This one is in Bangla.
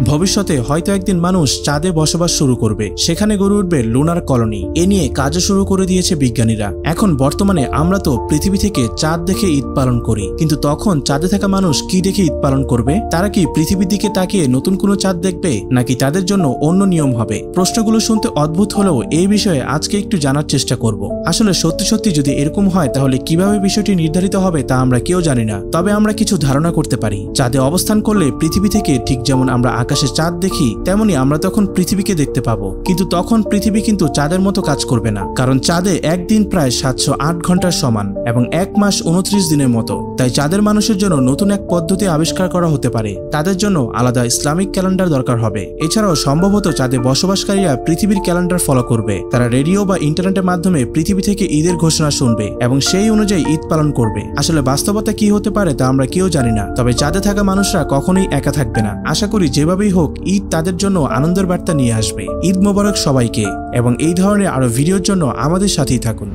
ভবিষ্যতে হয়তো একদিন মানুষ চাঁদে বসবাস শুরু করবে, সেখানে গড়ে উঠবে লুনার কলোনি। এ নিয়ে কাজও শুরু করে দিয়েছে বিজ্ঞানীরা। এখন বর্তমানে আমরা তো পৃথিবী থেকে চাঁদ দেখে ঈদ পালন করি, কিন্তু তখন চাঁদে থাকা মানুষ কি দেখে ঈদ পালন করবে? তারা কি পৃথিবীর দিকে তাকিয়ে নতুন কোনো চাঁদ দেখবে, নাকি তাদের জন্য অন্য নিয়ম হবে? প্রশ্নগুলো শুনতে অদ্ভুত হলেও এই বিষয়ে আজকে একটু জানার চেষ্টা করব। আসলে সত্যি সত্যি যদি এরকম হয় তাহলে কিভাবে বিষয়টি নির্ধারিত হবে তা আমরা কেউ জানি না, তবে আমরা কিছু ধারণা করতে পারি। চাঁদে অবস্থান করলে পৃথিবী থেকে ঠিক যেমন আমরা আকাশে চাঁদ দেখি, তেমনি আমরা তখন পৃথিবীকে দেখতে পাবো। কিন্তু তখন পৃথিবী কিন্তু চাঁদের মতো কাজ করবে না, কারণ চাঁদে একদিন প্রায় 708 ঘন্টার সমান এবং 1 মাস 29 দিনের মতো। তাই চাঁদের মানুষের জন্য নতুন এক পদ্ধতি আবিষ্কার করা হতে পারে। তাদের জন্য আলাদা ইসলামিক ক্যালেন্ডার দরকার হবে। এছাড়াও সম্ভবত চাঁদে বসবাসকারীরা পৃথিবীর ক্যালেন্ডার ফলো করবে। তারা রেডিও বা ইন্টারনেটের মাধ্যমে পৃথিবী থেকে ঈদের ঘোষণা শুনবে এবং সেই অনুযায়ী ঈদ পালন করবে। আসলে বাস্তবতা কি হতে পারে তা আমরা কেউ জানি না, তবে চাঁদে থাকা মানুষরা কখনোই একা থাকবে না। আশা করি যেভাবেই হোক ঈদ তাদের জন্য আনন্দের বার্তা নিয়ে আসবে। ঈদ মোবারক সবাইকে, এবং এই ধরনের আরো ভিডিওর জন্য আমাদের সাথেই থাকুন।